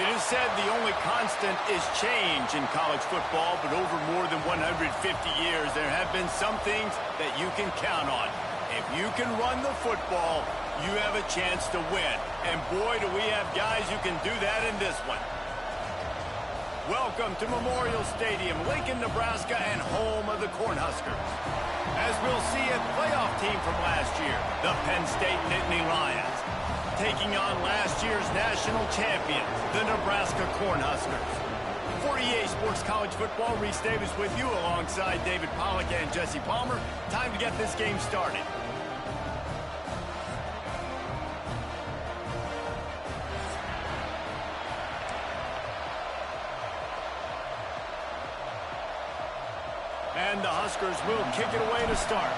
It is said the only constant is change in college football, but over more than 150 years, there have been some things that you can count on. If you can run the football, you have a chance to win. And boy, do we have guys who can do that in this one. Welcome to Memorial Stadium, Lincoln, Nebraska, and home of the Cornhuskers. As we'll see a playoff team from last year, the Penn State Nittany Lions, taking on last year's national champions, the Nebraska Cornhuskers. For EA Sports College Football, Reese Davis with you alongside David Pollack and Jesse Palmer. Time to get this game started. And the Huskers will kick it away to start.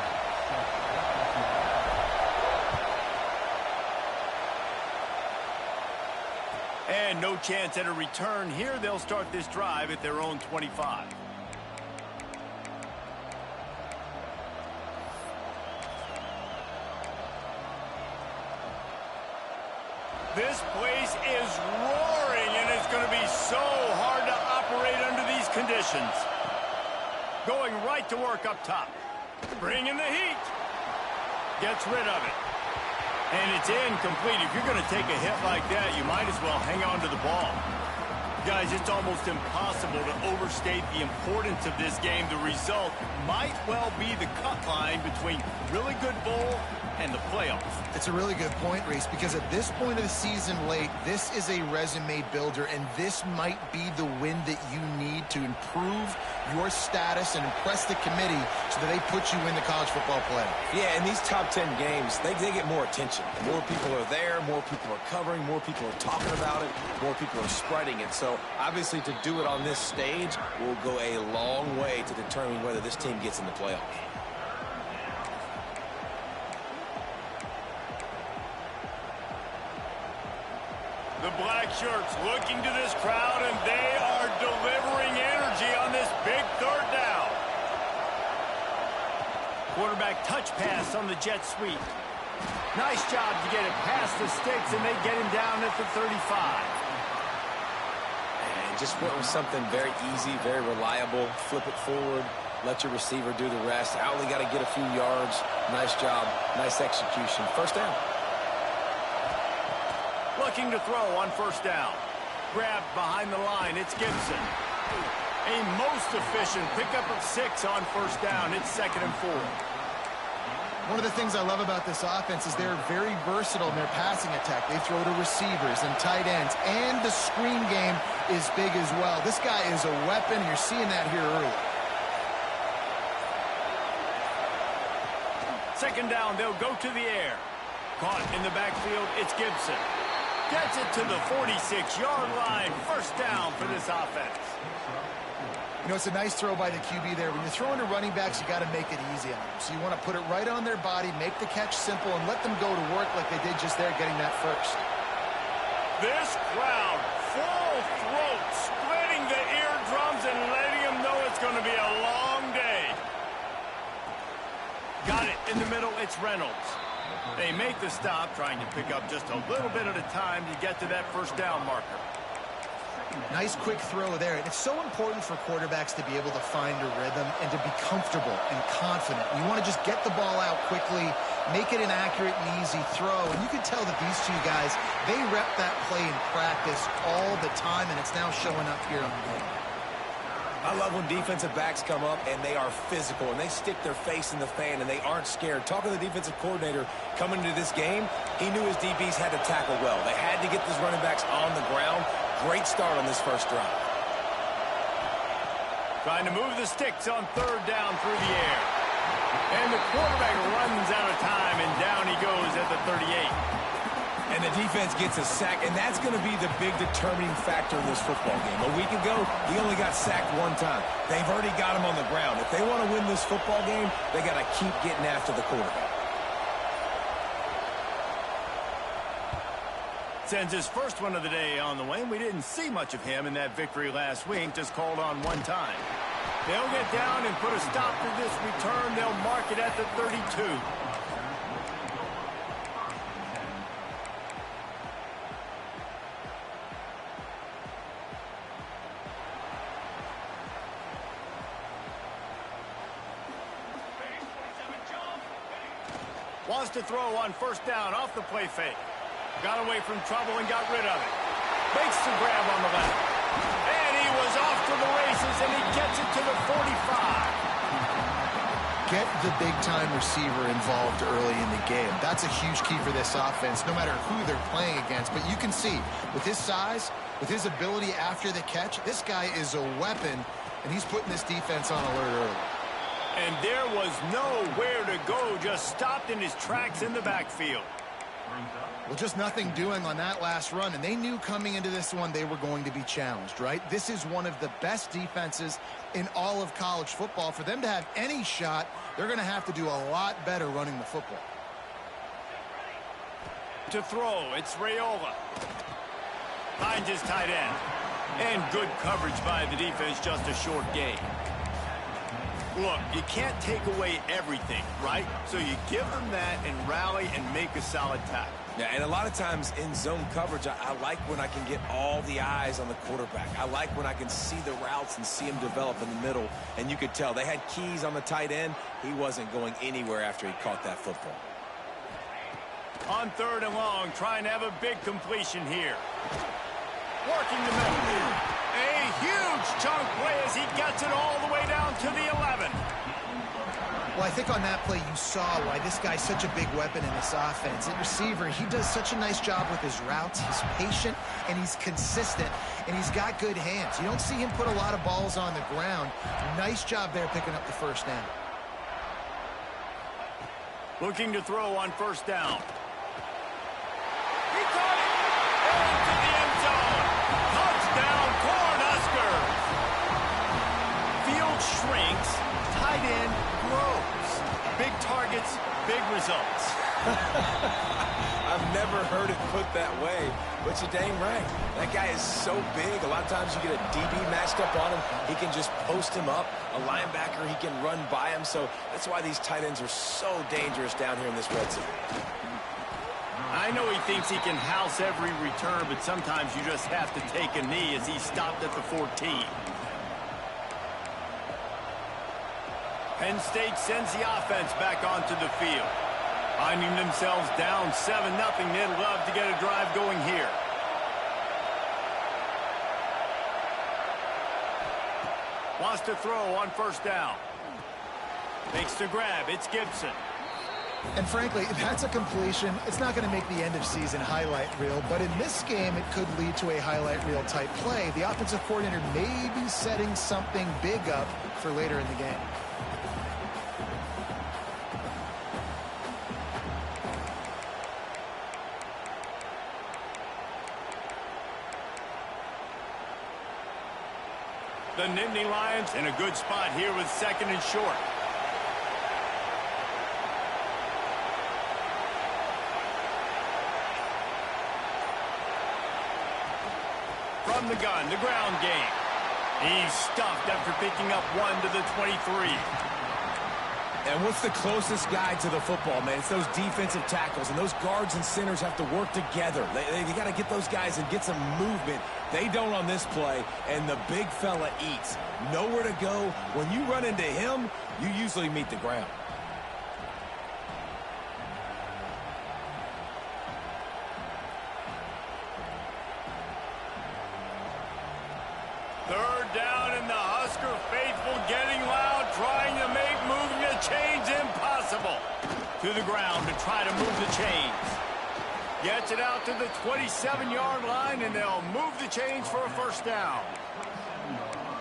And no chance at a return here. They'll start this drive at their own 25. This place is roaring, and it's going to be so hard to operate under these conditions. Going right to work up top. Bringing the heat. Gets rid of it. And it's incomplete. If you're going to take a hit like that, you might as well hang on to the ball. Guys, it's almost impossible to overstate the importance of this game. The result might well be the cut line between really good bowl and the playoffs. It's a really good point, Reese, because at this point of the season late, this is a resume builder, and this might be the win that you need to improve your status and impress the committee so that they put you in the college football playoff. Yeah, in these top 10 games, they get more attention. More people are there, more people are covering, more people are talking about it, more people are spreading it. So, obviously, to do it on this stage will go a long way to determine whether this team gets in the playoffs. The black shirts looking to this crowd, and they are delivering energy on this big third down. Quarterback touch pass on the jet sweep. Nice job to get it past the sticks, and they get him down at the 35. And just went with something very easy, very reliable. Flip it forward, let your receiver do the rest. I only got to get a few yards. Nice job, nice execution. First down. Looking to throw on first down. Grabbed behind the line. It's Gibson. A most efficient pickup of 6 on first down. It's 2nd and 4. One of the things I love about this offense is they're very versatile in their passing attack. They throw to receivers and tight ends, and the screen game is big as well. This guy is a weapon. You're seeing that here early. Second down, they'll go to the air. Caught in the backfield, it's Gibson. Gets it to the 46-yard line. First down for this offense. You know, it's a nice throw by the QB there. When you're throwing to running backs, you got to make it easy on them. So you want to put it right on their body, make the catch simple, and let them go to work like they did just there, getting that first. This crowd, full throat, splitting the eardrums and letting them know it's going to be a long day. Got it in the middle, it's Reynolds. They make the stop, trying to pick up just a little bit at a time to get to that first down marker. Nice quick throw there. And it's so important for quarterbacks to be able to find a rhythm and to be comfortable and confident. You want to just get the ball out quickly, make it an accurate and easy throw. And you can tell that these two guys, they rep that play in practice all the time, and it's now showing up here on the game. I love when defensive backs come up and they are physical and they stick their face in the fan and they aren't scared. Talking to the defensive coordinator coming into this game, he knew his DBs had to tackle well. They had to get these running backs on the ground. Great start on this first drive. Trying to move the sticks on third down through the air. And the quarterback runs out of time, and down he goes at the 38. And the defense gets a sack, and that's going to be the big determining factor in this football game. A week ago, he only got sacked one time. They've already got him on the ground. If they want to win this football game, they got to keep getting after the quarterback. Sends his first one of the day on the way, and we didn't see much of him in that victory last week, just called on one time. They'll get down and put a stop to this return. They'll mark it at the 32. Wants to throw on first down off the play fake. Got away from trouble and got rid of it. Makes the grab on the left. And he was off to the races, and he gets it to the 45. Get the big-time receiver involved early in the game. That's a huge key for this offense, no matter who they're playing against. But you can see, with his size, with his ability after the catch, this guy is a weapon, and he's putting this defense on alert early. And there was nowhere to go, just stopped in his tracks in the backfield. Well, just nothing doing on that last run, and they knew coming into this one they were going to be challenged, right? This is one of the best defenses in all of college football. For them to have any shot, they're going to have to do a lot better running the football. To throw, it's Raiola. Finds his tight end. And good coverage by the defense, just a short gain. Look, you can't take away everything, right? So you give them that and rally and make a solid tackle. Yeah, and a lot of times in zone coverage, I like when I can get all the eyes on the quarterback. I like when I can see the routes and see him develop in the middle. And you could tell they had keys on the tight end. He wasn't going anywhere after he caught that football. On 3rd and long, trying to have a big completion here. Working the middle. A huge chunk play as he gets it all the way down to the 11. Well, I think on that play you saw why this guy's such a big weapon in this offense. At receiver, he does such a nice job with his routes. He's patient, and he's consistent, and he's got good hands. You don't see him put a lot of balls on the ground. Nice job there picking up the first down. Looking to throw on first down. He caught it! Into the end zone. Touchdown, Cornhuskers! Field shrinks. Tight end grows. Big targets, big results. I've never heard it put that way, but you're dang right. That guy is so big. A lot of times you get a DB matched up on him. He can just post him up. A linebacker, he can run by him. So that's why these tight ends are so dangerous down here in this red zone. I know he thinks he can house every return, but sometimes you just have to take a knee as he stopped at the 14. Penn State sends the offense back onto the field. Finding themselves down 7-0, they'd love to get a drive going here. Wants to throw on first down. Makes the grab. It's Gibson. And frankly, that's a completion. It's not going to make the end of season highlight reel, but in this game, it could lead to a highlight reel type play. The offensive coordinator may be setting something big up for later in the game. The Nittany Lions in a good spot here with 2nd and short. From the gun, the ground game. He's stuffed after picking up 1 to the 23. And what's the closest guy to the football, man? It's those defensive tackles, and those guards and centers have to work together. They got to get those guys and get some movement. They don't on this play, and the big fella eats. Nowhere to go. When you run into him, you usually meet the ground. Third down, and the Husker faithful getting loud, trying to make moving the chains impossible. To the ground to try to move the chains. Gets it out to the 27-yard line, and they'll move the chains for a first down.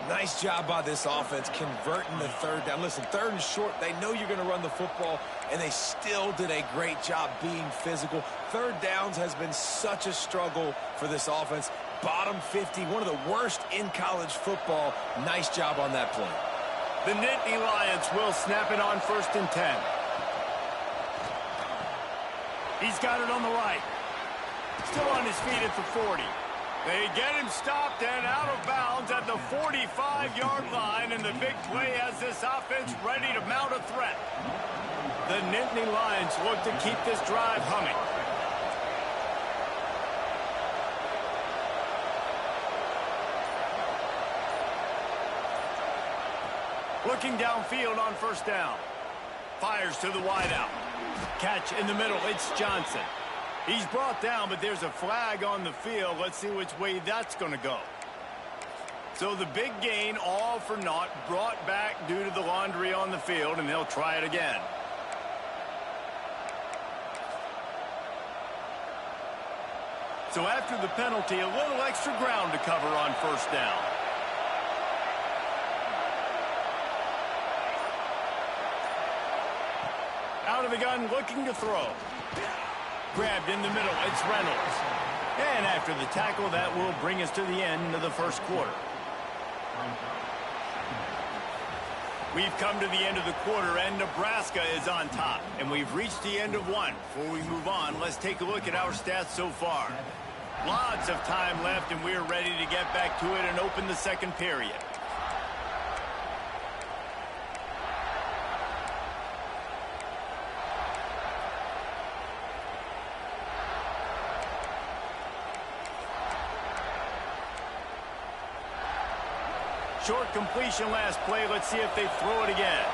Nice job by this offense converting the 3rd down. Listen, 3rd and short, they know you're going to run the football, and they still did a great job being physical. 3rd downs has been such a struggle for this offense. Bottom 50, one of the worst in college football. Nice job on that play. The Nittany Lions will snap it on 1st and 10. He's got it on the right. Still on his feet at the 40. They get him stopped and out of bounds at the 45-yard line, and the big play has this offense ready to mount a threat. The Nittany Lions look to keep this drive humming. Looking downfield on first down. Fires to the wideout. Catch in the middle. It's Johnson. He's brought down, but there's a flag on the field. Let's see which way that's going to go. So the big gain, all for naught, brought back due to the laundry on the field, and they'll try it again. So after the penalty, a little extra ground to cover on first down. Out of the gun, looking to throw. Grabbed in the middle, it's Reynolds. And after the tackle, that will bring us to the end of the first quarter. We've come to the end of the quarter, and Nebraska is on top. And we've reached the end of one. Before we move on, let's take a look at our stats so far. Lots of time left, and we're ready to get back to it and open the second period. Short completion last play. Let's see if they throw it again.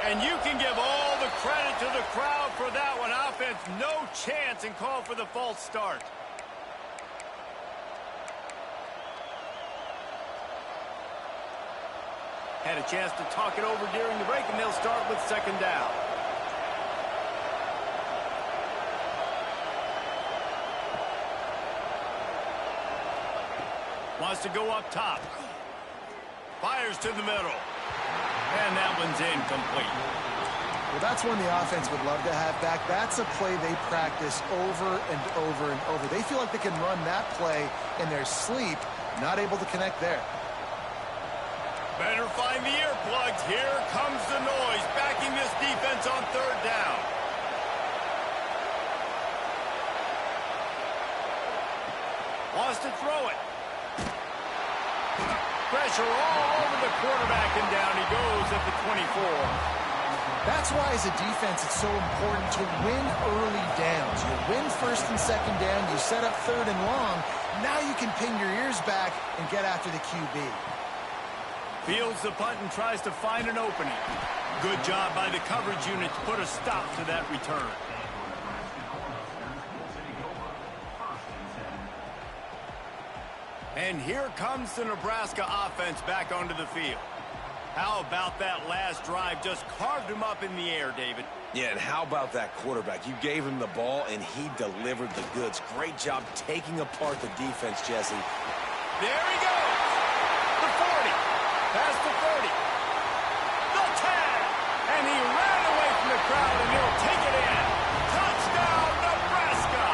And you can give all the credit to the crowd for that one. Offense, no chance, and call for the false start. Had a chance to talk it over during the break, and they'll start with second down. Wants to go up top. Fires to the middle. And that one's incomplete. Well, that's one the offense would love to have back. That's a play they practice over and over and over. They feel like they can run that play in their sleep, not able to connect there. Better find the earplugs. Here comes the noise, backing this defense on third down. Wants to throw it. Pressure all over the quarterback, and down he goes at the 24. That's why, as a defense, it's so important to win early downs. You win first and second down, you set up third and long. Now you can pin your ears back and get after the QB. Fields the punt and tries to find an opening. Good job by the coverage unit to put a stop to that return. And here comes the Nebraska offense back onto the field. How about that last drive? Just carved him up in the air, David. Yeah, and how about that quarterback? You gave him the ball, and he delivered the goods. Great job taking apart the defense, Jesse. There he goes. The 40. Past the 30. The 10. And he ran away from the crowd, and he'll take it in. Touchdown, Nebraska.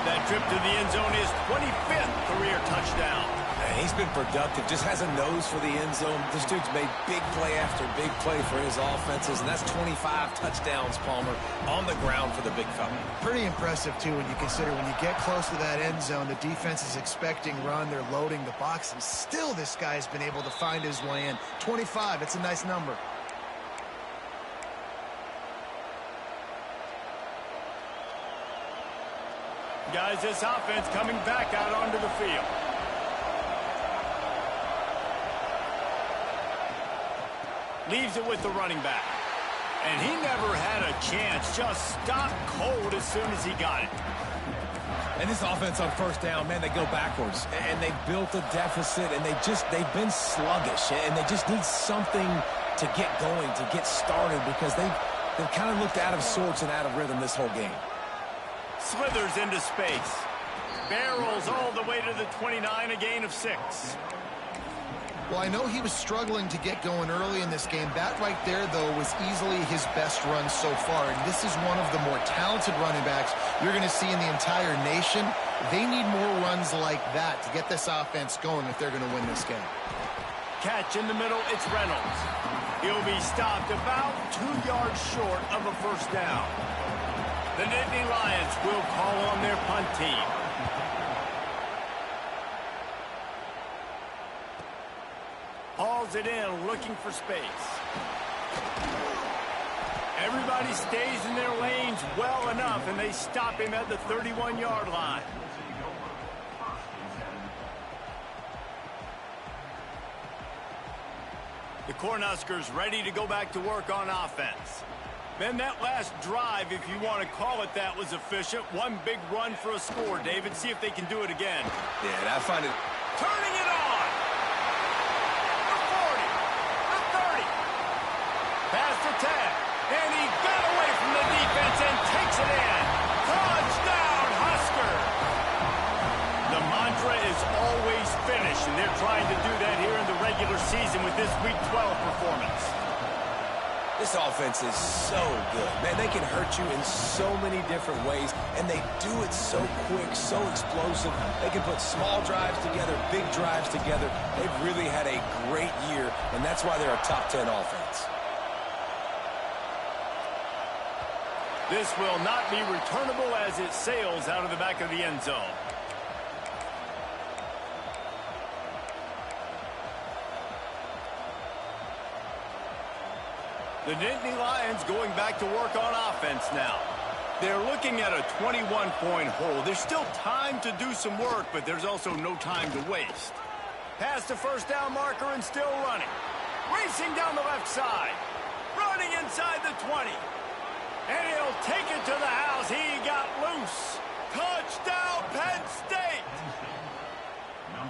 That trip to the end zone is 25th career touchdown. Man, he's been productive, just has a nose for the end zone. This dude's made big play after big play for his offenses, and that's 25 touchdowns, Palmer, on the ground for the big fella. Pretty impressive, too, when you consider when you get close to that end zone, the defense is expecting run, they're loading the box, and still this guy's been able to find his way in. 25, it's a nice number. Guys, this offense coming back out onto the field. Leaves it with the running back. And he never had a chance. Just stopped cold as soon as he got it. And this offense on first down, man, they go backwards. And they built a deficit, and they've been sluggish. And they just need something to get going, to get started, because they've kind of looked out of sorts and out of rhythm this whole game. Slithers into space. Barrels all the way to the 29, a gain of 6. Well, I know he was struggling to get going early in this game. That right there, though, was easily his best run so far. And this is one of the more talented running backs you're going to see in the entire nation. They need more runs like that to get this offense going if they're going to win this game. Catch in the middle, it's Reynolds. He'll be stopped about 2 yards short of a first down. The Nittany Lions will call on their punt team. Hauls it in, looking for space. Everybody stays in their lanes well enough, and they stop him at the 31-yard line. The Cornhuskers ready to go back to work on offense. Man, that last drive, if you want to call it that, was efficient. One big run for a score, David. See if they can do it again. Yeah, I find it... Turning it on! The 40, the 30, past the 10, and he got away from the defense and takes it in. Touchdown, Husker! The mantra is always finish, and they're trying to do that here in the regular season with this Week 12 performance. This offense is so good. Man, they can hurt you in so many different ways, and they do it so quick, so explosive. They can put small drives together, big drives together. They've really had a great year, and that's why they're a top 10 offense. This will not be returnable as it sails out of the back of the end zone. The Nittany Lions going back to work on offense now. They're looking at a 21-point hole. There's still time to do some work, but there's also no time to waste. Past the first down marker and still running. Racing down the left side. Running inside the 20. And he'll take it to the house. He got loose. Touchdown, Penn State!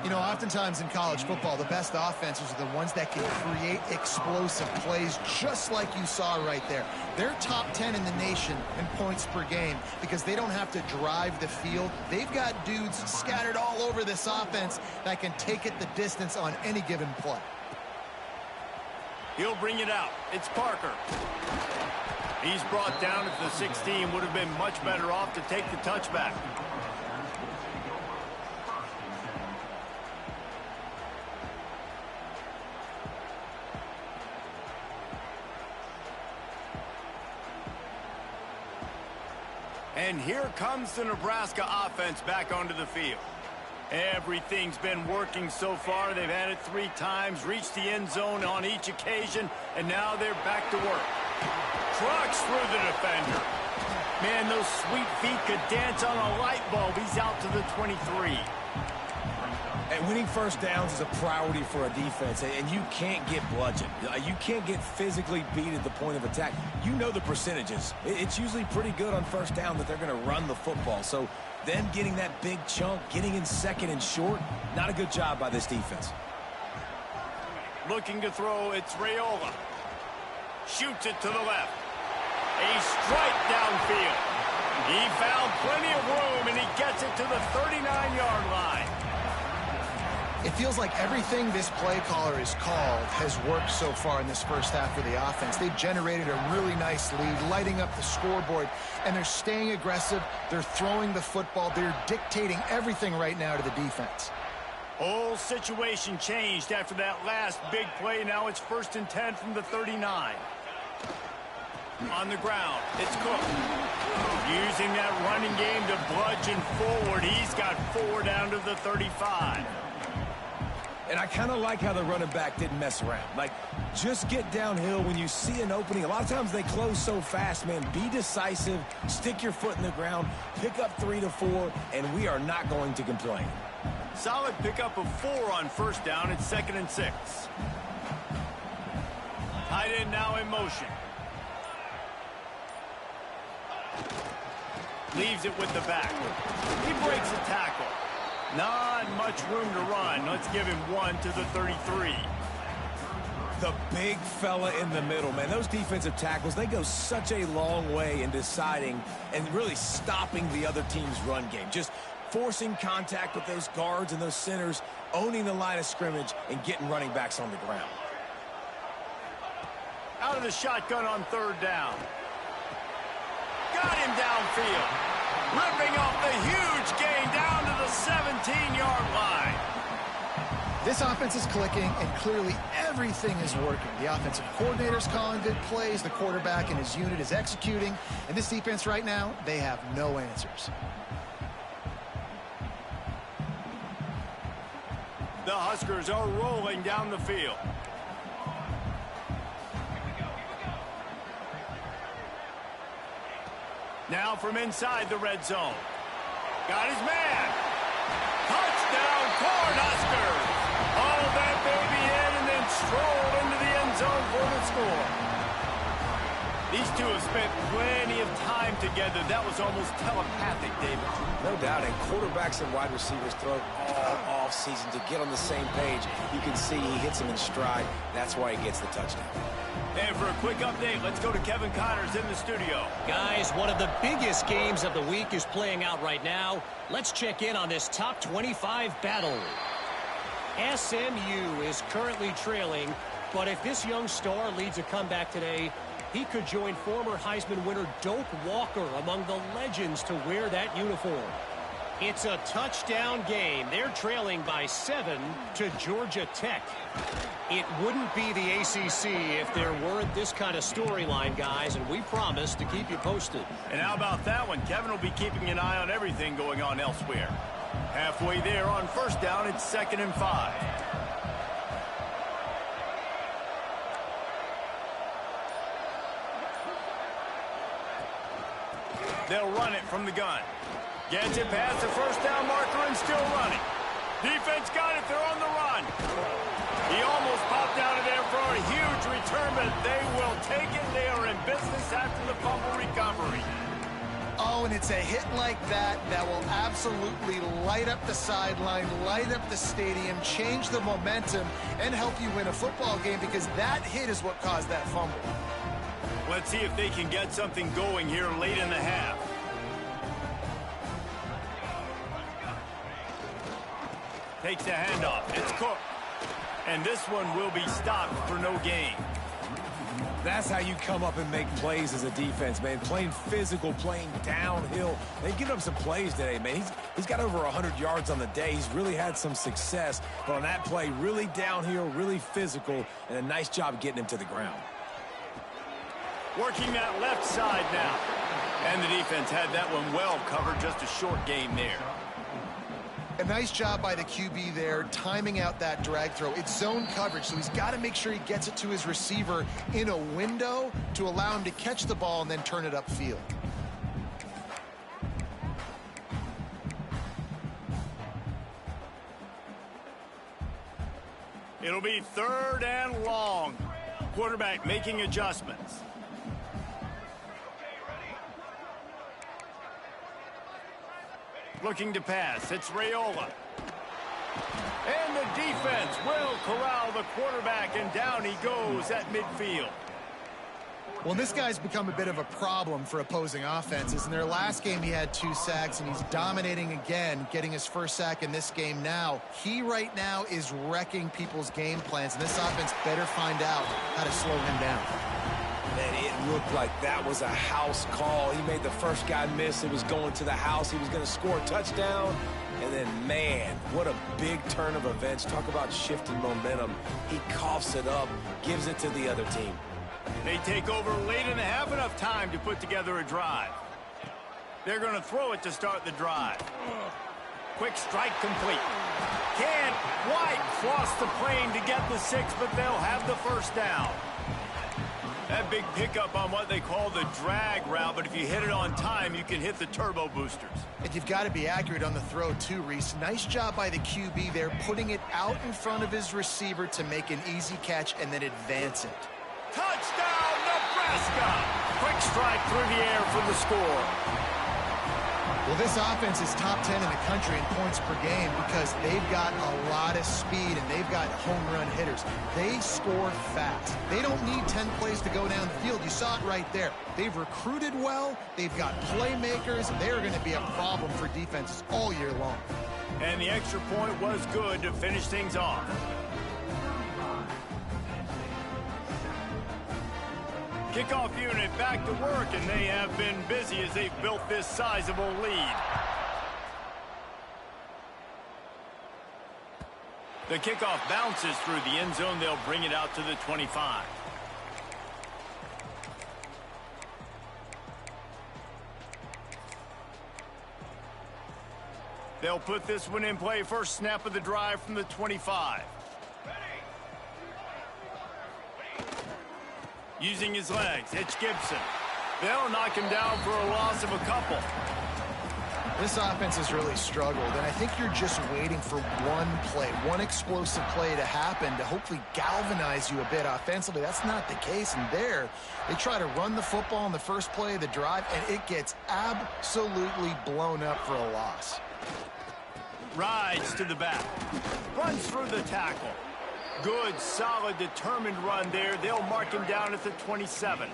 You know, oftentimes in college football, the best offenses are the ones that can create explosive plays, just like you saw right there. They're top 10 in the nation in points per game because they don't have to drive the field. They've got dudes scattered all over this offense that can take it the distance on any given play. He'll bring it out. It's Parker. He's brought down at the 16. Would have been much better off to take the touchback. And here comes the Nebraska offense back onto the field. Everything's been working so far. They've had it 3 times, reached the end zone on each occasion, and now they're back to work. Trucks through the defender. Man, those sweet feet could dance on a light bulb. He's out to the 23. And winning first downs is a priority for a defense, and you can't get bludgeoned. You can't get physically beat at the point of attack. You know the percentages. It's usually pretty good on first down that they're going to run the football. So then getting that big chunk, getting in second and short, not a good job by this defense. Looking to throw, it's Raiola. Shoots it to the left. A strike downfield. He found plenty of room, and he gets it to the 39-yard line. It feels like everything this play caller has called has worked so far in this first half of the offense. They've generated a really nice lead, lighting up the scoreboard, and they're staying aggressive. They're throwing the football. They're dictating everything right now to the defense. Whole situation changed after that last big play. Now it's 1st and 10 from the 39. On the ground, it's Cook. Using that running game to bludgeon forward. He's got 4 down to the 35. And I kind of like how the running back didn't mess around. Like, just get downhill when you see an opening. A lot of times they close so fast, man. Be decisive, stick your foot in the ground, pick up 3 to 4, and we are not going to complain. Solid pickup of 4 on first down. It's 2nd and 6. Tight end now in motion. Leaves it with the back. He breaks a tackle. Not much room to run. Let's give him 1 to the 33. The big fella in the middle, man. Those defensive tackles, they go such a long way in deciding and really stopping the other team's run game. Just forcing contact with those guards and those centers, owning the line of scrimmage, and getting running backs on the ground. Out of the shotgun on 3rd down. Got him downfield. Ripping off the huge gain down to the 17-yard line. This offense is clicking, and clearly everything is working. The offensive coordinator's calling good plays. The quarterback and his unit is executing. And this defense right now, they have no answers. The Huskers are rolling down the field. Now from inside the red zone. Got his man. Touchdown, Cornhuskers. Hauled that baby in and then strolled into the end These two have spent plenty of time together. That was almost telepathic, David. No doubt, and quarterbacks and wide receivers throw all off season to get on the same page. You can see he hits them in stride. That's why he gets the touchdown. And for a quick update, let's go to Kevin Connors in the studio. Guys, one of the biggest games of the week is playing out right now. Let's check in on this top 25 battle. SMU is currently trailing, but if this young star leads a comeback today, he could join former Heisman winner Doak Walker among the legends to wear that uniform. It's a touchdown game. They're trailing by 7 to Georgia Tech. It wouldn't be the ACC if there weren't this kind of storyline, guys, and we promise to keep you posted. And how about that one? Kevin will be keeping an eye on everything going on elsewhere. Halfway there on first down, it's 2nd and 5. They'll run it from the gun. Gets it past the first down marker and still running. Defense got it. They're on the run. He almost popped out of there for a huge return, but they will take it. They are in business after the fumble recovery. Oh, and it's a hit like that that will absolutely light up the sideline, light up the stadium, change the momentum, and help you win a football game because that hit is what caused that fumble. Let's see if they can get something going here late in the half. Takes the handoff. It's Cook. And this one will be stopped for no gain. That's how you come up and make plays as a defense, man. Playing physical, playing downhill. They give up some plays today, man. He's got over 100 yards on the day. He's really had some success. But on that play, really downhill, really physical, and a nice job getting him to the ground. Working that left side now. And the defense had that one well covered. Just a short gain there. A nice job by the QB there, timing out that drag throw. It's zone coverage, so he's got to make sure he gets it to his receiver in a window to allow him to catch the ball and then turn it upfield. It'll be 3rd and long. Quarterback making adjustments. Looking to pass. It's Raiola. And the defense will corral the quarterback, and down he goes at midfield. Well, this guy's become a bit of a problem for opposing offenses. In their last game, he had 2 sacks, and he's dominating again, getting his first sack in this game now. He right now is wrecking people's game plans, and this offense better find out how to slow him down. Man, it looked like that was a house call. He made the first guy miss. It was going to the house. He was going to score a touchdown. And then, man, what a big turn of events. Talk about shifting momentum. He coughs it up, gives it to the other team. They take over late in the half, enough time to put together a drive. They're going to throw it to start the drive. Quick strike complete. Can White cross the plane to get the 6, but they'll have the first down. That big pickup on what they call the drag route, but if you hit it on time, you can hit the turbo boosters. And you've got to be accurate on the throw too, Reese. Nice job by the QB there, putting it out in front of his receiver to make an easy catch and then advance it. Touchdown, Nebraska! Quick strike through the air for the score. Well, this offense is top 10 in the country in points per game because they've got a lot of speed and they've got home run hitters. They score fast. They don't need 10 plays to go down the field. You saw it right there. They've recruited well. They've got playmakers. They're going to be a problem for defenses all year long. And the extra point was good to finish things off. Kickoff unit back to work, and they have been busy as they've built this sizable lead. The kickoff bounces through the end zone. They'll bring it out to the 25. They'll put this one in play. First snap of the drive from the 25. Using his legs, it's Gibson. They'll knock him down for a loss of a couple. This offense has really struggled, and I think you're just waiting for one play, one explosive play to happen to hopefully galvanize you a bit offensively. That's not the case, and there, they try to run the football in the first play of the drive, and it gets absolutely blown up for a loss. Rides to the back. Runs through the tackle. Good, solid, determined run there. They'll mark him down at the 27.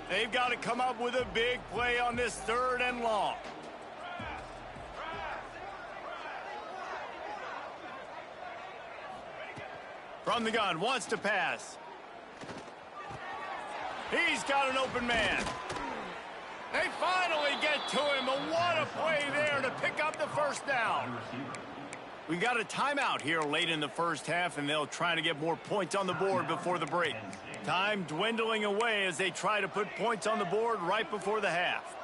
They've got to come up with a big play on this 3rd and long. From the gun, wants to pass. He's got an open man. They finally get to him, and what a play there to pick up the first down. We got a timeout here late in the first half, and they'll try to get more points on the board before the break. Time dwindling away as they try to put points on the board right before the half.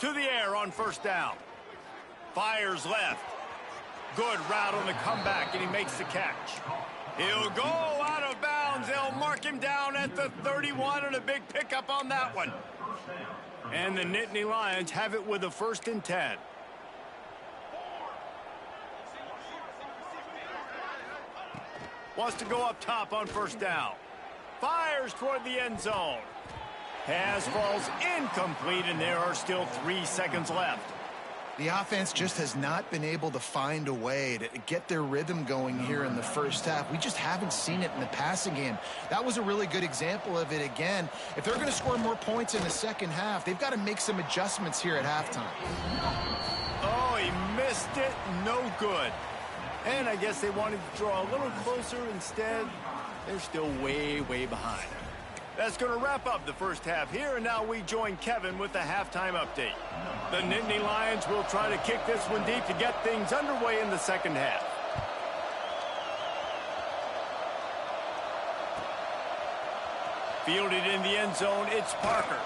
To the air on first down. Fires left. Good route on the comeback, and he makes the catch. He'll go out of bounds. They'll mark him down at the 31, and a big pickup on that one. And the Nittany Lions have it with a 1st and 10. Wants to go up top on first down. Fires toward the end zone. Pass falls incomplete, and there are still 3 seconds left. The offense just has not been able to find a way to get their rhythm going here in the first half. We just haven't seen it in the passing game. That was a really good example of it again. If they're going to score more points in the second half, they've got to make some adjustments here at halftime. Oh, he missed it. No good. And I guess they wanted to draw a little closer. Instead, they're still way, way behind. That's going to wrap up the first half here, and now we join Kevin with the halftime update. The Nittany Lions will try to kick this one deep to get things underway in the second half. Fielded in the end zone, it's Parker.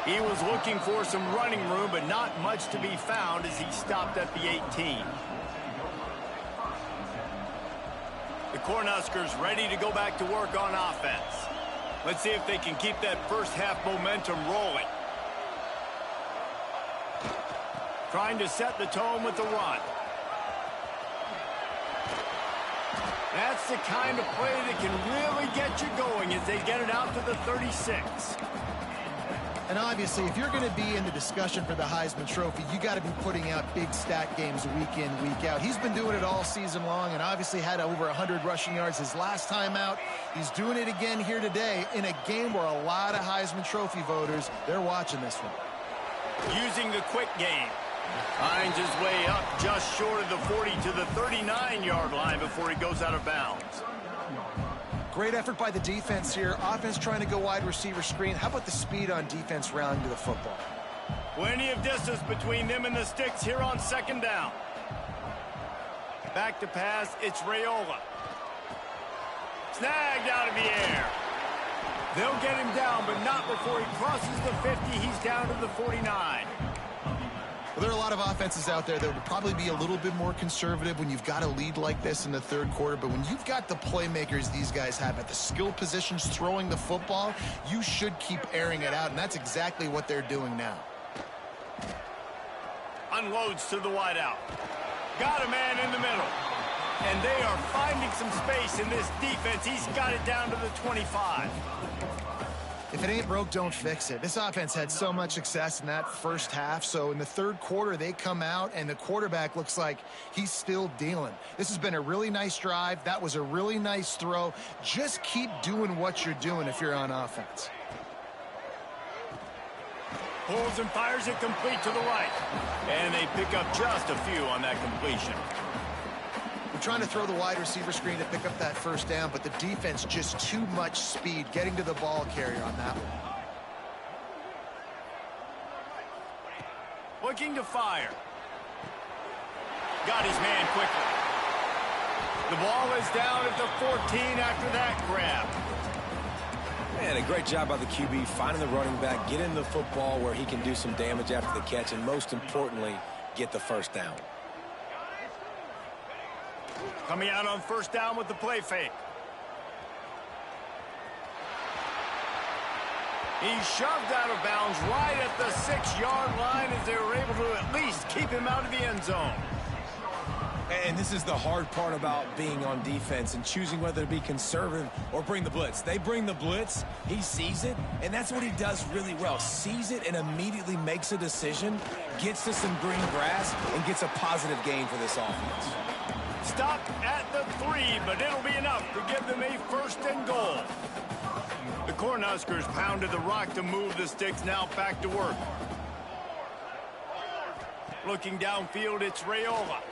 He was looking for some running room, but not much to be found as he stopped at the 18. The Cornhuskers ready to go back to work on offense. Let's see if they can keep that first half momentum rolling. Trying to set the tone with the run. That's the kind of play that can really get you going as they get it out to the 36. And obviously, if you're going to be in the discussion for the Heisman Trophy, you got to be putting out big stat games week in, week out. He's been doing it all season long and obviously had over 100 rushing yards his last time out. He's doing it again here today in a game where a lot of Heisman Trophy voters, they're watching this one. Using the quick game. Finds his way up just short of the 40 to the 39-yard line before he goes out of bounds. Great effort by the defense here. Offense trying to go wide receiver screen. How about the speed on defense rallying to the football? Plenty of distance between them and the sticks here on second down. Back to pass, it's Raiola. Snagged out of the air. They'll get him down, but not before he crosses the 50. He's down to the 49. Well, there are a lot of offenses out there that would probably be a little bit more conservative when you've got a lead like this in the third quarter. But when you've got the playmakers these guys have at the skill positions throwing the football, you should keep airing it out. And that's exactly what they're doing now. Unloads to the wideout. Got a man in the middle. And they are finding some space in this defense. He's got it down to the 25. If it ain't broke, don't fix it. This offense had so much success in that first half. So in the third quarter, they come out, and the quarterback looks like he's still dealing. This has been a really nice drive. That was a really nice throw. Just keep doing what you're doing if you're on offense. Pulls and fires it complete to the right. And they pick up just a few on that completion. Trying to throw the wide receiver screen to pick up that first down, but the defense just too much speed getting to the ball carrier on that one. Looking to fire. Got his man quickly. The ball is down at the 14 after that grab. Man, a great job by the QB finding the running back, getting the football where he can do some damage after the catch, and most importantly, get the first down. Coming out on first down with the play fake. He's shoved out of bounds right at the 6-yard line as they were able to at least keep him out of the end zone. And this is the hard part about being on defense and choosing whether to be conservative or bring the blitz. They bring the blitz, he sees it, and that's what he does really well. Sees it and immediately makes a decision, gets to some green grass, and gets a positive gain for this offense. Stop at the 3, but it'll be enough to give them a 1st and goal. The Cornhuskers pounded the rock to move the sticks, now back to work. Looking downfield, it's Raiola.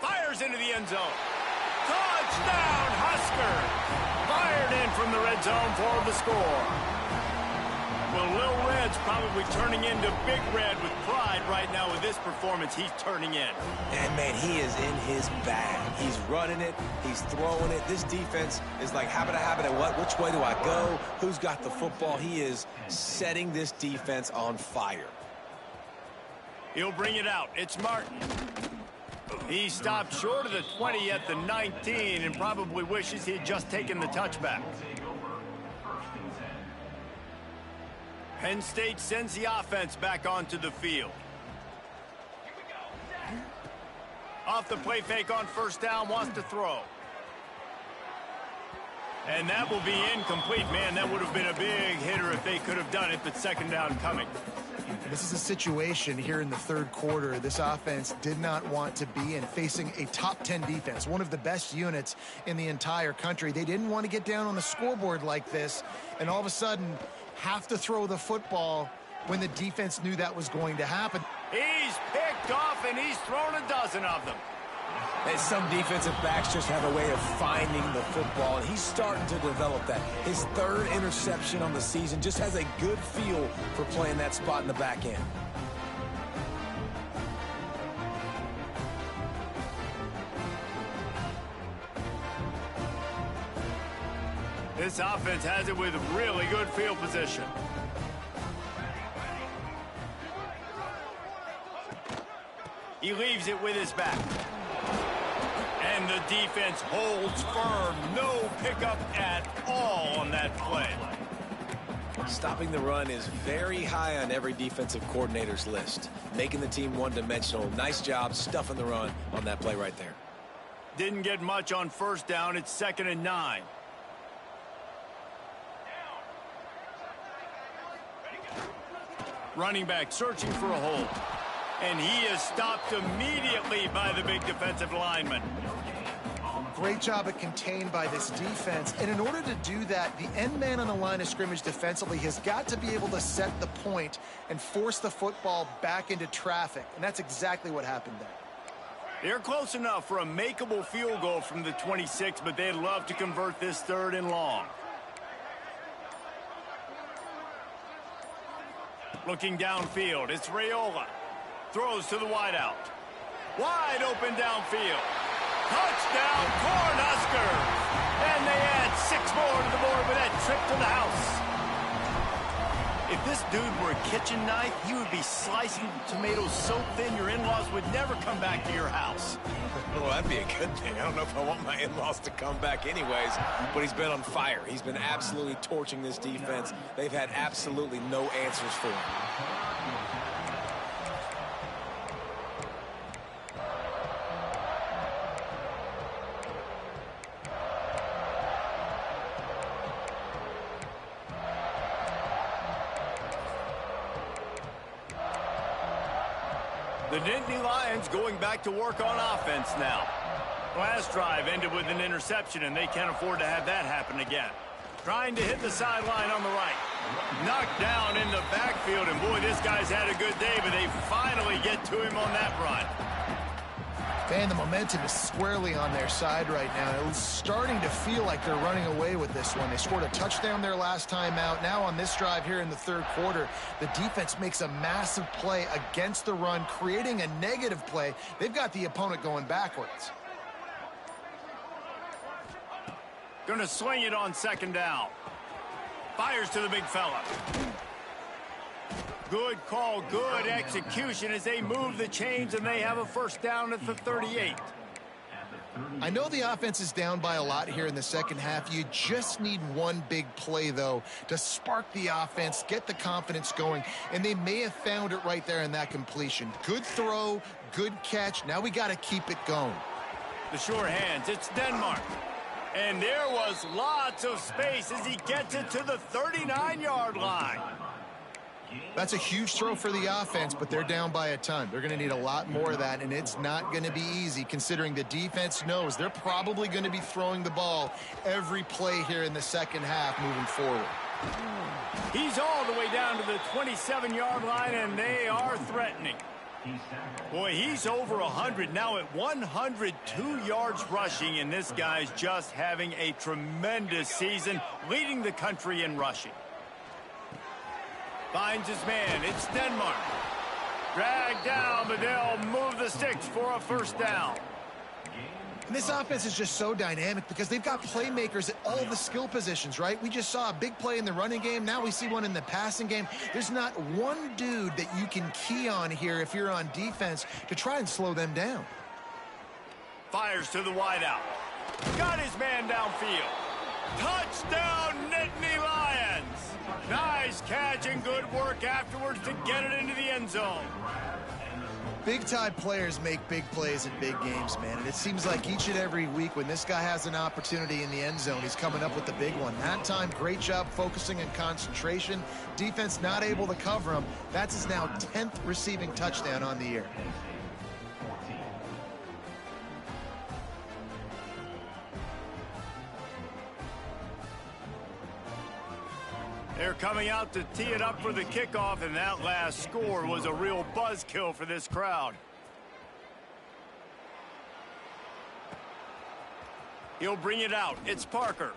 Fires into the end zone. Touchdown, Husker! Fired in from the red zone for the score. Well, Lil Red's probably turning into Big Red with pride right now with this performance he's turning in. And, man, he is in his bag. He's running it. He's throwing it. This defense is like, habit, what? Which way do I go? Who's got the football? He is setting this defense on fire. He'll bring it out. It's Martin. He stopped short of the 20 at the 19 and probably wishes he had just taken the touchback. Penn State sends the offense back onto the field. Off the play fake on first down, wants to throw. And that will be incomplete. Man, that would have been a big hitter if they could have done it, but 2nd down coming. This is a situation here in the 3rd quarter this offense did not want to be in, facing a top 10 defense, one of the best units in the entire country. They didn't want to get down on the scoreboard like this and all of a sudden have to throw the football when the defense knew that was going to happen. He's picked off and he's thrown a dozen of them. And some defensive backs just have a way of finding the football, and he's starting to develop that. His 3rd interception on the season just has a good feel for playing that spot in the back end. This offense has it with really good field position. He leaves it with his back. And the defense holds firm. No pickup at all on that play. Stopping the run is very high on every defensive coordinator's list. Making the team one-dimensional. Nice job stuffing the run on that play right there. Didn't get much on first down. It's 2nd and 9. Running back searching for a hole. And he is stopped immediately by the big defensive lineman. Great job at contained by this defense. And in order to do that, the end man on the line of scrimmage defensively has got to be able to set the point and force the football back into traffic. And that's exactly what happened there. They're close enough for a makeable field goal from the 26, but they'd love to convert this 3rd and long. Looking downfield, it's Raiola. Throws to the wideout. Wide open downfield. Touchdown, Cornhuskers! And they add 6 more to the board with that trip to the house. If this dude were a kitchen knife, he would be slicing tomatoes so thin your in-laws would never come back to your house. Well, that'd be a good thing. I don't know if I want my in-laws to come back anyways, but he's been on fire. He's been absolutely torching this defense. They've had absolutely no answers for him. The Nittany Lions going back to work on offense now. Last drive ended with an interception, and they can't afford to have that happen again. Trying to hit the sideline on the right. Knocked down in the backfield, and boy, this guy's had a good day, but they finally get to him on that run. Man, the momentum is squarely on their side right now. It's starting to feel like they're running away with this one. They scored a touchdown their last time out. Now on this drive here in the 3rd quarter, the defense makes a massive play against the run, creating a negative play. They've got the opponent going backwards. Gonna swing it on 2nd down. Fires to the big fella. Good call, good execution as they move the chains, and they have a first down at the 38. I know the offense is down by a lot here in the second half. You just need one big play, though, to spark the offense, get the confidence going, and they may have found it right there in that completion. Good throw, good catch. Now we got to keep it going. The sure hands, it's Denmark. And there was lots of space as he gets it to the 39-yard line. That's a huge throw for the offense, but they're down by a ton. They're going to need a lot more of that, and it's not going to be easy considering the defense knows they're probably going to be throwing the ball every play here in the second half moving forward. He's all the way down to the 27-yard line, and they are threatening. Boy, he's over 100 now at 102 yards rushing, and this guy's just having a tremendous season, leading the country in rushing. Finds his man. It's Denmark. Dragged down, but they'll move the sticks for a first down. And this offense is just so dynamic because they've got playmakers at all the skill positions, right? We just saw a big play in the running game. Now we see one in the passing game. There's not one dude that you can key on here if you're on defense to try and slow them down. Fires to the wideout. Got his man downfield. Touchdown, Nittany Lions. Nice catch and good work afterwards to get it into the end zone. Big-time players make big plays in big games, man. And it seems like each and every week when this guy has an opportunity in the end zone, he's coming up with the big one. That time, great job focusing and concentration. Defense not able to cover him. That's his now 10th receiving touchdown on the year. They're coming out to tee it up for the kickoff, and that last score was a real buzzkill for this crowd. He'll bring it out. It's Parker.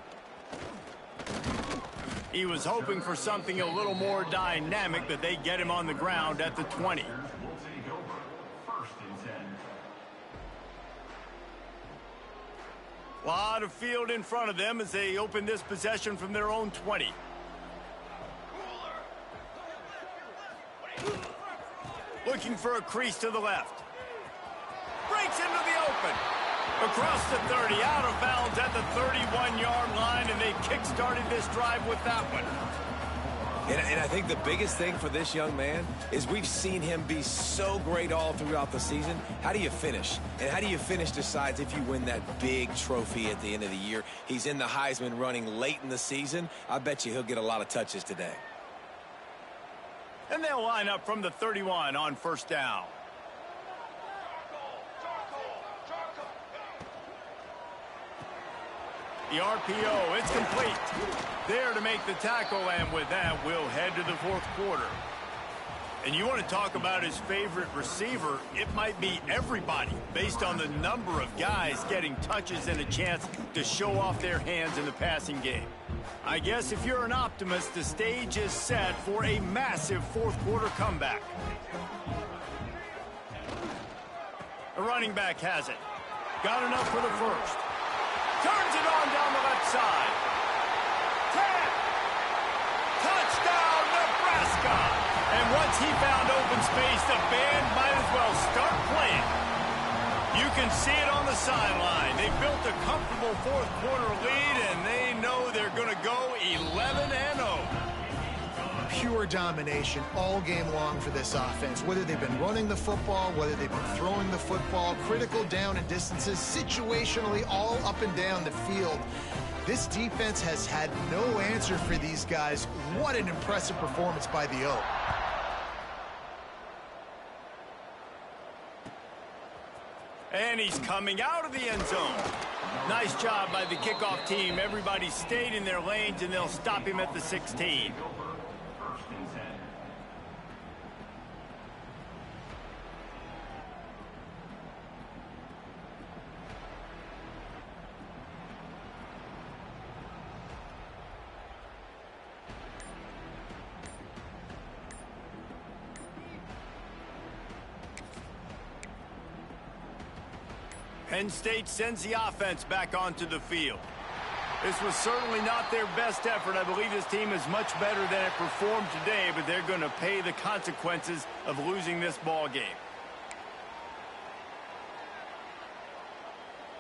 He was hoping for something a little more dynamic, but they get him on the ground at the 20. A lot of field in front of them as they open this possession from their own 20. Looking for a crease to the left. Breaks into the open. Across the 30, out of bounds at the 31-yard line, and they kick-started this drive with that one. And I think the biggest thing for this young man is we've seen him be so great all throughout the season. How do you finish? And how do you finish decides if you win that big trophy at the end of the year. He's in the Heisman running late in the season. I bet you he'll get a lot of touches today. And they'll line up from the 31 on first down. The RPO, it's complete. There to make the tackle, and with that, we'll head to the fourth quarter. And you want to talk about his favorite receiver, it might be everybody based on the number of guys getting touches and a chance to show off their hands in the passing game. I guess if you're an optimist, the stage is set for a massive fourth quarter comeback. The running back has it. Got enough for the first. Turns it on down the left side. 10. Touchdown, Nebraska. And once he found open space, the band might as well start playing. You can see it on the sideline. They built a comfortable fourth quarter lead, and they know they're going to go 11-0. Pure domination all game long for this offense. Whether they've been running the football, whether they've been throwing the football, critical down and distances, situationally all up and down the field. This defense has had no answer for these guys. What an impressive performance by the O. And he's coming out of the end zone. Nice job by the kickoff team. Everybody stayed in their lanes, and they'll stop him at the 16. Penn State sends the offense back onto the field. This was certainly not their best effort. I believe this team is much better than it performed today, but they're going to pay the consequences of losing this ball game.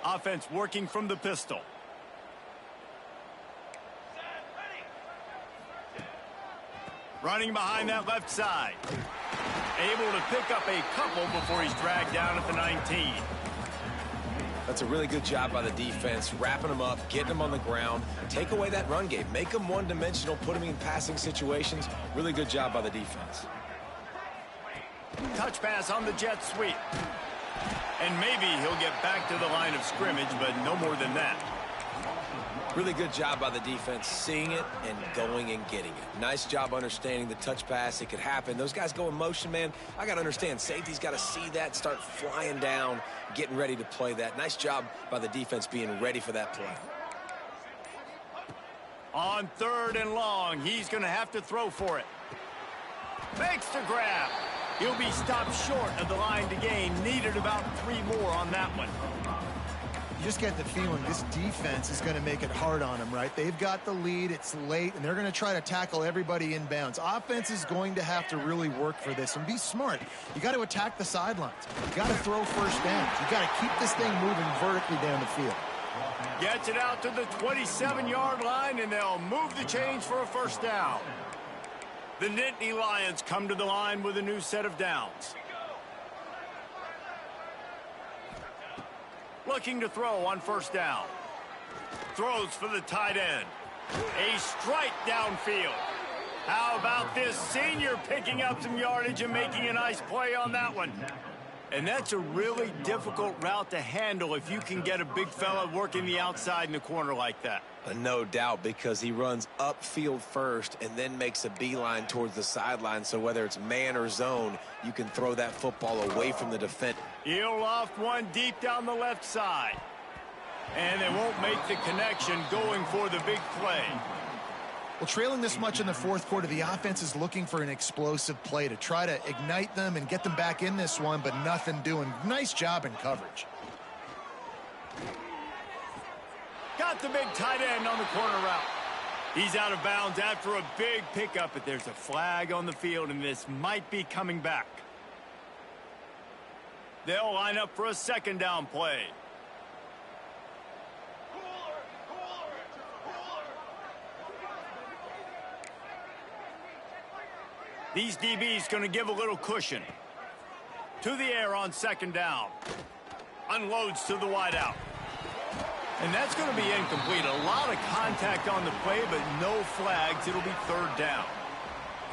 Offense working from the pistol. Running behind that left side. Able to pick up a couple before he's dragged down at the 19. That's a really good job by the defense, wrapping them up, getting them on the ground, take away that run game, make them one-dimensional, put them in passing situations. Really good job by the defense. Touch pass on the jet sweep. And maybe he'll get back to the line of scrimmage, but no more than that. Really good job by the defense, seeing it and going and getting it. Nice job understanding the touch pass. It could happen. Those guys go in motion, man. I got to understand, safety's got to see that, start flying down, getting ready to play that. Nice job by the defense being ready for that play. On 3rd and long, he's going to have to throw for it. Makes the grab. He'll be stopped short of the line to gain. Needed about 3 more on that one. You just get the feeling this defense is going to make it hard on them, right? They've got the lead, it's late, and they're going to try to tackle everybody inbounds. Offense is going to have to really work for this and be smart. You got to attack the sidelines. You got to throw first downs. You got to keep this thing moving vertically down the field. Gets it out to the 27-yard line, and they'll move the chains for a first down. The Nittany Lions come to the line with a new set of downs. Looking to throw on first down. Throws for the tight end. A strike downfield. How about this senior picking up some yardage and making a nice play on that one? And that's a really difficult route to handle if you can get a big fella working the outside in the corner like that. No doubt, because he runs upfield first and then makes a beeline towards the sideline. So whether it's man or zone, you can throw that football away from the defense. He'll loft one deep down the left side. And they won't make the connection going for the big play. Well, trailing this much in the 4th quarter, the offense is looking for an explosive play to try to ignite them and get them back in this one, but nothing doing. Nice job in coverage. Got the big tight end on the corner route. He's out of bounds after a big pickup, but there's a flag on the field, and this might be coming back. They'll line up for a 2nd down play. These DBs going to give a little cushion. To the air on 2nd down. Unloads to the wideout. And that's going to be incomplete. A lot of contact on the play, but no flags. It'll be 3rd down.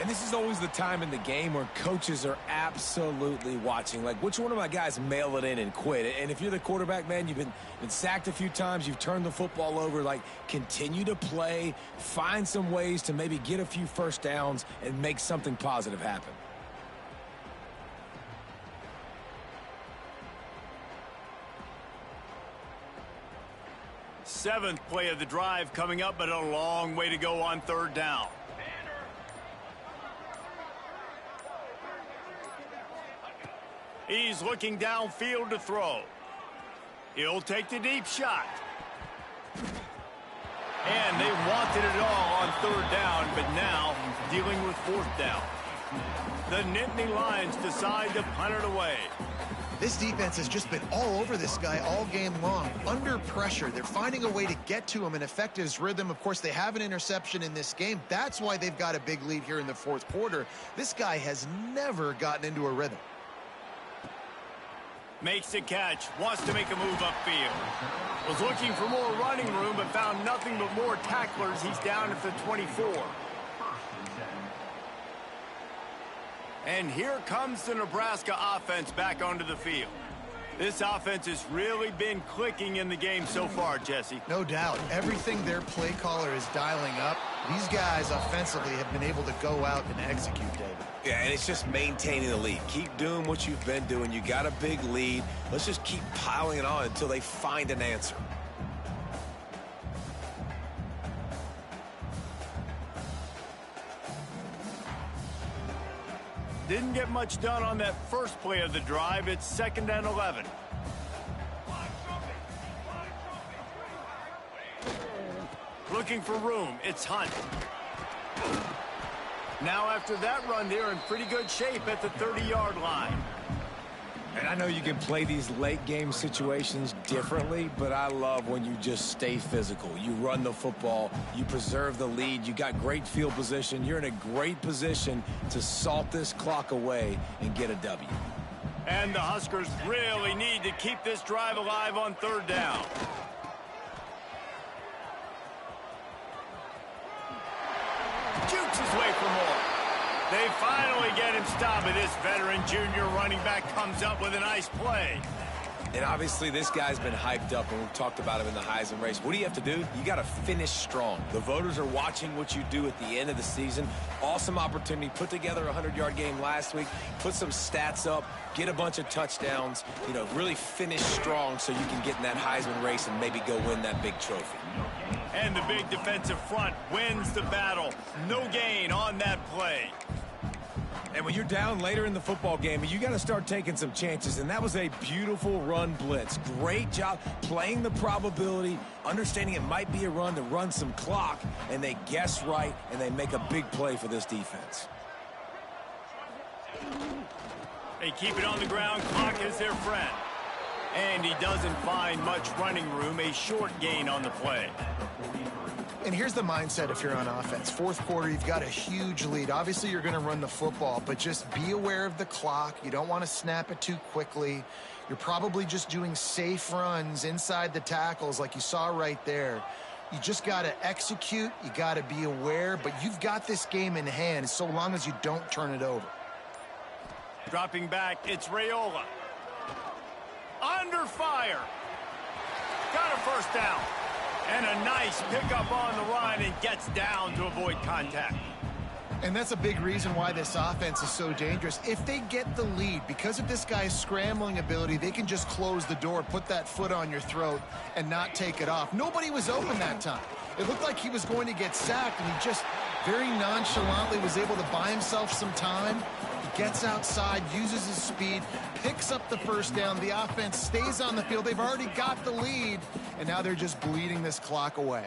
And this is always the time in the game where coaches are absolutely watching. Like, which one of my guys mail it in and quit? And if you're the quarterback, man, you've been sacked a few times, you've turned the football over. Like, continue to play, find some ways to maybe get a few first downs and make something positive happen. Seventh play of the drive coming up, but a long way to go on 3rd down. He's looking downfield to throw. He'll take the deep shot. And they wanted it all on 3rd down, but now dealing with 4th down. The Nittany Lions decide to punt it away. This defense has just been all over this guy all game long. Under pressure, they're finding a way to get to him and affect his rhythm. Of course, they have an interception in this game. That's why they've got a big lead here in the 4th quarter. This guy has never gotten into a rhythm. Makes the catch, wants to make a move upfield. Was looking for more running room, but found nothing but more tacklers. He's down at the 24. And here comes the Nebraska offense back onto the field. This offense has really been clicking in the game so far, Jesse. No doubt. Everything their play caller is dialing up, these guys offensively have been able to go out and execute, David. Yeah, and it's just maintaining the lead. Keep doing what you've been doing. You got a big lead. Let's just keep piling it on until they find an answer. Didn't get much done on that first play of the drive. It's 2nd and 11. Looking for room. It's Hunt. Now after that run, they're in pretty good shape at the 30-yard line. And I know you can play these late game situations differently, but I love when you just stay physical. You run the football, you preserve the lead, you got great field position, you're in a great position to salt this clock away and get a W. And the Huskers really need to keep this drive alive on third down. Jukes his way for more. They finally get him stopped, but this veteran junior running back comes up with a nice play. And obviously this guy's been hyped up, and we've talked about him in the Heisman race. What do you have to do? You got to finish strong. The voters are watching what you do at the end of the season. Awesome opportunity. Put together a 100-yard game last week. Put some stats up. Get a bunch of touchdowns. You know, really finish strong so you can get in that Heisman race and maybe go win that big trophy. And the big defensive front wins the battle. No gain on that play. And when you're down later in the football game, you got to start taking some chances. And that was a beautiful run blitz. Great job playing the probability, understanding it might be a run to run some clock. And they guess right, and they make a big play for this defense. They keep it on the ground. Clock is their friend. And he doesn't find much running room. A short gain on the play. And here's the mindset if you're on offense. Fourth quarter, you've got a huge lead. Obviously, you're going to run the football, but just be aware of the clock. You don't want to snap it too quickly. You're probably just doing safe runs inside the tackles like you saw right there. You just got to execute. You got to be aware, but you've got this game in hand so long as you don't turn it over. Dropping back, it's Raiola. Under fire. Got a first down. And a nice pickup on the run and gets down to avoid contact. And that's a big reason why this offense is so dangerous. If they get the lead, because of this guy's scrambling ability, they can just close the door, put that foot on your throat, and not take it off. Nobody was open that time. It looked like he was going to get sacked, and he just very nonchalantly was able to buy himself some time. He gets outside, uses his speed, picks up the first down. The offense stays on the field. They've already got the lead, and now they're just bleeding this clock away.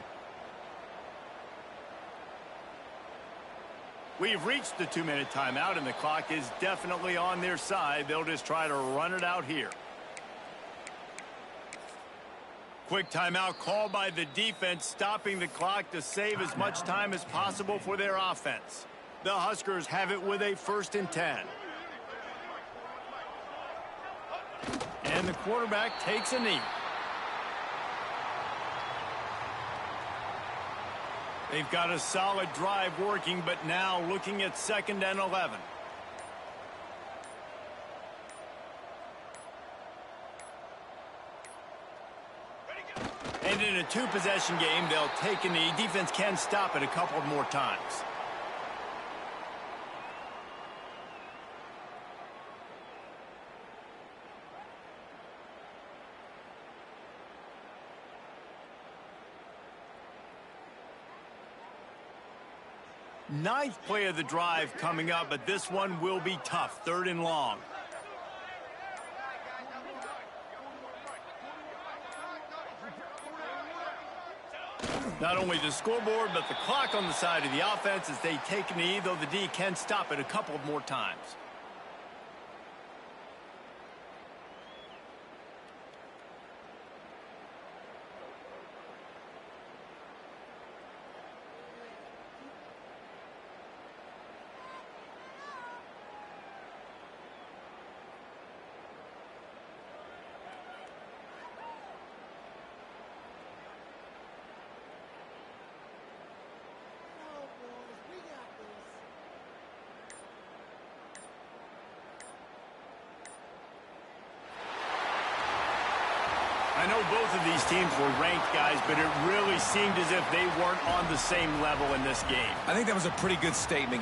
We've reached the 2-minute timeout, and the clock is definitely on their side. They'll just try to run it out here. Quick timeout called by the defense, stopping the clock to save as much time as possible for their offense. The Huskers have it with a 1st and 10. And the quarterback takes a knee. They've got a solid drive working, but now looking at 2nd and 11. And in a 2-possession game, they'll take a knee. Defense can stop it a couple more times. Ninth play of the drive coming up, but this one will be tough. 3rd and long. Not only the scoreboard, but the clock on the side of the offense as they take a knee, though the D can stop it a couple more times. I know both of these teams were ranked, guys, but it really seemed as if they weren't on the same level in this game. I think that was a pretty good statement.